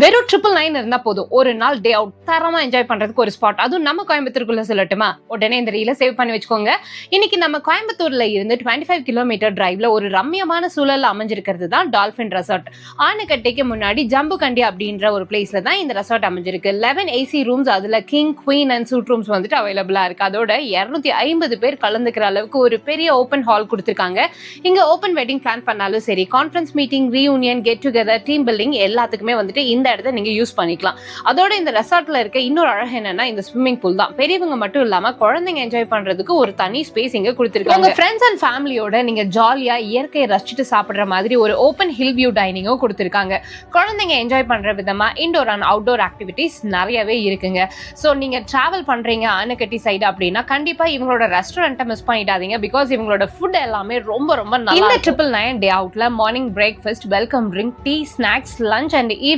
வெறும் 999 இருந்தா போதும், ஒரு நாள் டே அவுட் தரமா என்ஜாய் பண்றதுக்கு ஒரு ஸ்பாட். அதுவும் நம்ம கோயம்புத்தூருக்குள்ள சொல்லட்டுமா? உடனே இந்த ரீல சேவ் பண்ணி வச்சுக்கோங்க. இன்னைக்கு நம்ம கோயம்புத்தூர்ல இருந்து 25 கிலோமீட்டர் டிரைவ்ல ஒரு ரம்யமான சூழல்ல அமைஞ்சிருக்கிறது தான் டால்பின் ரெசார்ட். ஆனைக்கட்டைக்கு முன்னாடி ஜம்புகண்டி அப்படின்ற ஒரு பிளேஸ்ல தான் இந்த ரெசார்ட் அமைஞ்சிருக்கு. 11 ஏசி ரூம்ஸ், அதுல king, queen and suite rooms வந்துட்டு அவைலபிளா இருக்கு. அதோட 250 பேர் கலந்துக்கிற அளவுக்கு ஒரு பெரிய ஓப்பன் ஹால் கொடுத்திருக்காங்க. இங்க ஓப்பன் வெட்டிங் பிளான் பண்ணாலும் சரி, conference meeting, reunion, get together, team building எல்லாத்துக்குமே வந்துட்டு இந்த இடத்த நீங்க யூஸ் பண்ணிக்கலாம். அதோட இந்த ரெசார்ட்ல இருக்க இன்னொரு அழகு என்னன்னா இந்த ஸ்விம்மிங் பூல் தான். பெரியவங்க மட்டும் இல்லாம குழந்தைங்க என்ஜாய் பண்றதுக்கு ஒரு தனி ஸ்பேஸ் இங்க கொடுத்திருக்காங்க. உங்க ஃப்ரெண்ட்ஸ் அண்ட் ஃபேமிலியோட நீங்க ஜாலியா இயற்கையை ரசிச்சுட்டு சாப்பிடுற மாதிரி ஒரு ஓப்பன் ஹில் வியூ டைனிங்கும் கொடுத்திருக்காங்க. குழந்தைங்க என்ஜாய் பண்ற விதமா இன்டோர் அண்ட் அவுட்டோர் ஆக்டிவிட்டிஸ் நிறையவே இருக்குங்க. சோ நீங்க டிராவல் பண்றீங்க ஆனைக்கட்டி சைடு அப்படின்னா கண்டிப்பா இவங்களோட ரெஸ்டாரண்ட்டை மிஸ் பண்ணிடாதீங்க. பிகாஸ் இவங்களோட ஃபுட் எல்லாமே ரொம்ப ரொம்ப நல்லா. இந்த 999 டே அவுட்ல morning breakfast, welcome drink, tea, snacks, lunch and evening